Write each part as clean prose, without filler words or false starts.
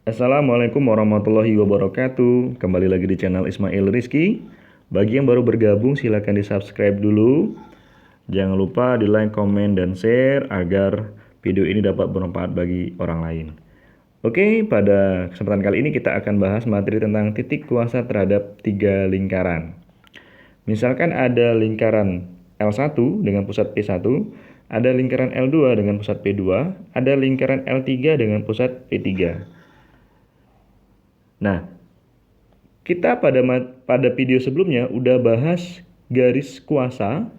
Assalamualaikum warahmatullahi wabarakatuh. Kembali lagi di channel Ismail Rizky. Bagi yang baru bergabung silahkan di subscribe dulu. Jangan lupa di like, komen, dan share agar video ini dapat bermanfaat bagi orang lain. Oke, pada kesempatan kali ini kita akan bahas materi tentang titik kuasa terhadap tiga lingkaran. Misalkan ada lingkaran L1 dengan pusat P1, ada lingkaran L2 dengan pusat P2, ada lingkaran L3 dengan pusat P3. Nah, kita pada video sebelumnya udah bahas garis kuasa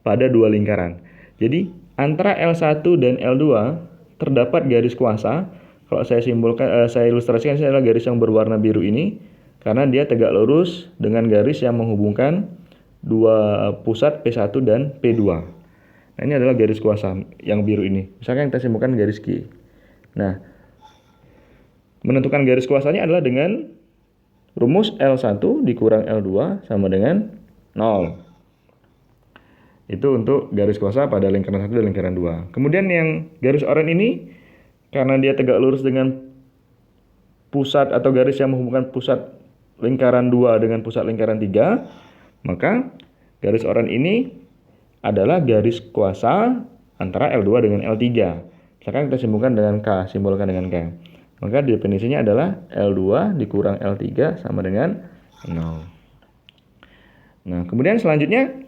pada dua lingkaran. Jadi, antara L1 dan L2 terdapat garis kuasa. Kalau saya saya ilustrasikan, ini adalah garis yang berwarna biru ini karena dia tegak lurus dengan garis yang menghubungkan dua pusat P1 dan P2. Nah, ini adalah garis kuasa yang biru ini. Misalkan kita simpulkan garis G. Nah, menentukan garis kuasanya adalah dengan rumus L1 dikurang L2 sama dengan 0. Itu untuk garis kuasa pada lingkaran 1 dan lingkaran 2. Kemudian yang garis oranye ini, karena dia tegak lurus dengan pusat atau garis yang menghubungkan pusat lingkaran 2 dengan pusat lingkaran 3, maka garis oranye ini adalah garis kuasa antara L2 dengan L3. Sekarang kita simpulkan dengan K, simbolkan dengan K. Maka definisinya adalah L2 dikurang L3 sama dengan 0. Nah, kemudian selanjutnya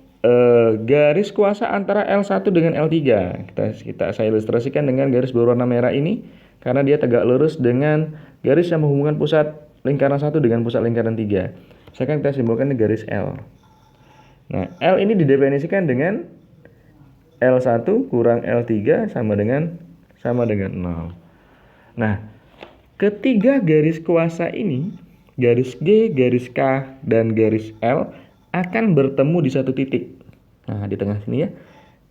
garis kuasa antara L1 dengan L3. Saya ilustrasikan dengan garis berwarna merah ini karena dia tegak lurus dengan garis yang menghubungkan pusat lingkaran 1 dengan pusat lingkaran 3. Sekarang kita simbolkan garis L. Nah, L ini didefinisikan dengan L1 kurang L3 sama dengan 0. Nah, ketiga garis kuasa ini, garis G, garis K, dan garis L akan bertemu di satu titik. Nah, di tengah sini ya,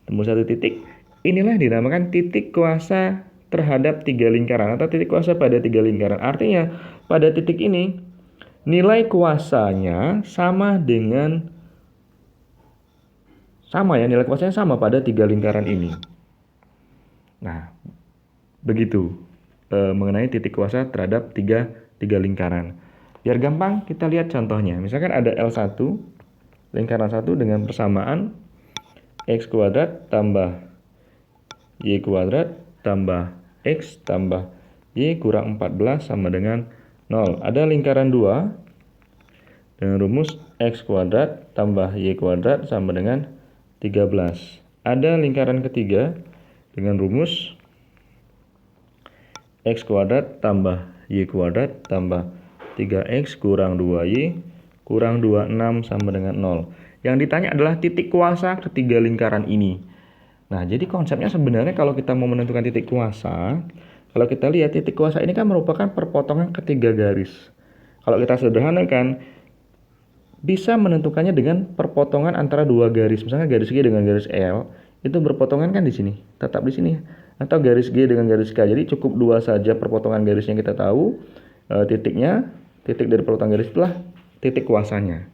temu satu titik. Inilah dinamakan titik kuasa terhadap tiga lingkaran atau titik kuasa pada tiga lingkaran. Artinya, pada titik ini, nilai kuasanya nilai kuasanya sama pada tiga lingkaran ini. Nah, begitu mengenai titik kuasa terhadap tiga lingkaran. Biar gampang kita lihat contohnya. Misalkan ada L1 lingkaran 1 dengan persamaan X kuadrat tambah Y kuadrat tambah X tambah Y kurang 14 sama dengan 0. Ada lingkaran 2 dengan rumus X kuadrat tambah Y kuadrat sama dengan 13. Ada lingkaran ketiga dengan rumus X kuadrat tambah Y kuadrat tambah 3X kurang 2Y kurang 26 sama dengan 0. Yang ditanya adalah titik kuasa ketiga lingkaran ini. Nah, jadi konsepnya sebenarnya kalau kita mau menentukan titik kuasa, kalau kita lihat titik kuasa ini kan merupakan perpotongan ketiga garis. Kalau kita sederhanakan, bisa menentukannya dengan perpotongan antara dua garis. Misalnya garis G dengan garis L, itu berpotongan kan di sini, tetap di sini. Atau garis G dengan garis K. Jadi cukup dua saja perpotongan garis yang kita tahu. Titiknya, titik dari perpotongan garis itulah titik kuasanya.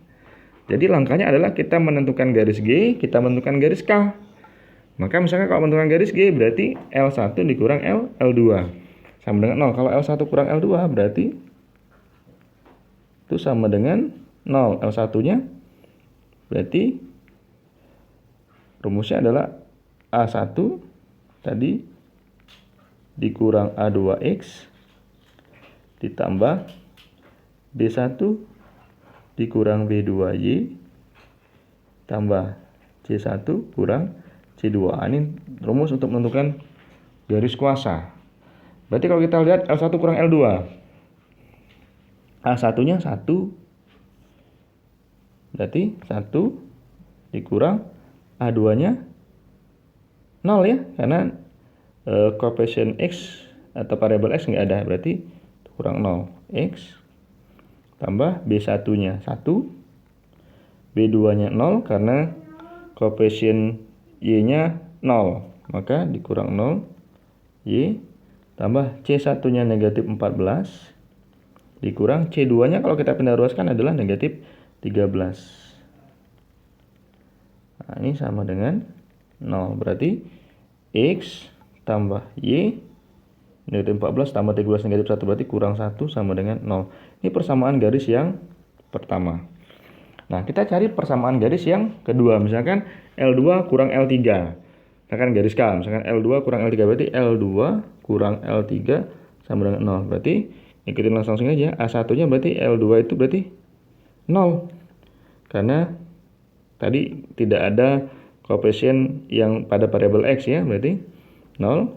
Jadi langkahnya adalah kita menentukan garis G, kita menentukan garis K. Maka misalnya kalau menentukan garis G berarti L1 dikurang L2 sama dengan 0. Kalau L1 kurang L2 berarti itu sama dengan 0. L1-nya berarti rumusnya adalah A1 tadi dikurang A2X ditambah B1 dikurang B2Y tambah C1 kurang C2. Ini rumus untuk menentukan garis kuasa. Berarti kalau kita lihat L1 kurang L2, A1-nya 1, berarti 1 dikurang A2-nya 0 ya, karena koefisien X atau variabel X nggak ada, berarti kurang 0. X tambah B1-nya 1, B2-nya 0 karena koefisien Y-nya 0, maka dikurang 0, Y tambah C1-nya negatif 14, dikurang C2-nya kalau kita pindah ruaskan adalah negatif 13. Nah, ini sama dengan 0, berarti X tambah Y Negatif 14 tambah 13 negatif 1 berarti kurang 1 sama dengan 0. Ini persamaan garis yang pertama. Nah, kita cari persamaan garis yang kedua. Misalkan L2 kurang L3. Misalkan garis K. Misalkan L2 kurang L3 berarti L2 kurang L3 sama dengan 0. Berarti ikutin langsung aja. A1-nya berarti L2 itu berarti 0. Karena tadi tidak ada koefisien yang pada variabel X ya. Berarti 0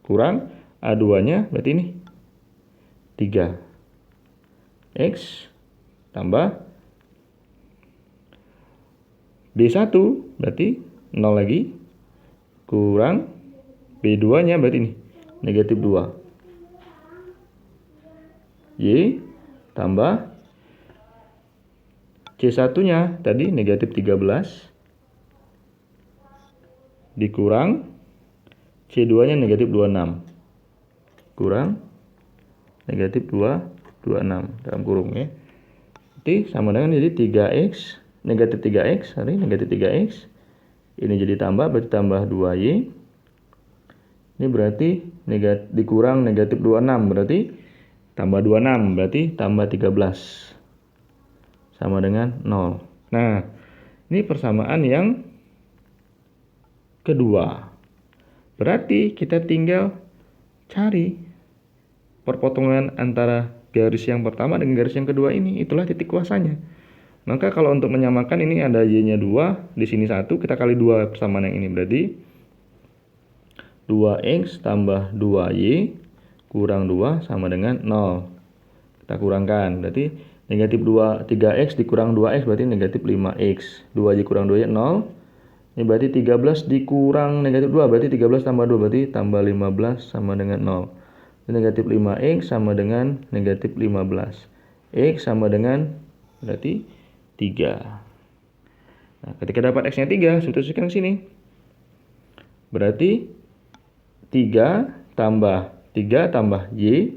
kurang A2-nya berarti ini 3. X tambah B1 berarti 0 lagi kurang B2-nya berarti ini negatif 2. Y tambah C1-nya tadi negatif 13 dikurang C2-nya negatif 26 kurang negatif 26 dalam kurung ya. Berarti sama dengan jadi 3x negatif 3x, negatif 3x. Ini jadi tambah, berarti tambah 2y. Ini berarti dikurang negatif 26, berarti tambah 26, berarti tambah 13. Sama dengan 0. Nah, ini persamaan yang kedua. Berarti kita tinggal cari perpotongan antara garis yang pertama dengan garis yang kedua ini. Itulah titik kuasanya. Maka kalau untuk menyamakan ini ada y-nya 2, di sini 1, kita kali 2 persamaan yang ini. Berarti 2x tambah 2y kurang 2 sama dengan 0. Kita kurangkan, berarti negatif 3x dikurang 2x berarti negatif 5x. 2y kurang 2y 0. Ini berarti 13 dikurang negatif 2, berarti 13 tambah 2, berarti tambah 15 sama dengan 0. Negatif 5x sama dengan negatif 15. X sama dengan berarti 3. Nah, ketika dapat X-nya 3, substitusikan ke sini. Berarti 3 tambah Y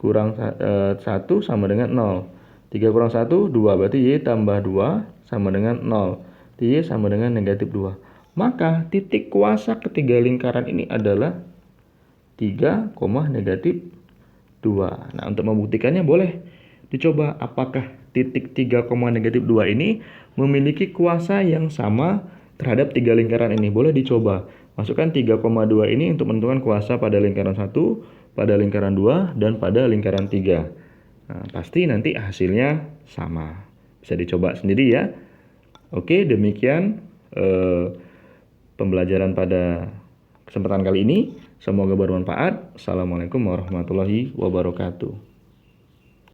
kurang 1 sama dengan 0. 3 kurang 1, 2. Berarti Y tambah 2 sama dengan 0. Y sama dengan negatif 2. Maka titik kuasa ketiga lingkaran ini adalah 3, negatif 2. Nah, untuk membuktikannya boleh dicoba apakah titik 3, negatif 2 ini memiliki kuasa yang sama terhadap tiga lingkaran ini. Boleh dicoba. Masukkan 3,2 ini untuk menentukan kuasa pada lingkaran 1, pada lingkaran 2, dan pada lingkaran 3. Nah, pasti nanti hasilnya sama. Bisa dicoba sendiri ya. Oke, demikian pembelajaran pada kesempatan kali ini. Semoga bermanfaat. Assalamualaikum warahmatullahi wabarakatuh.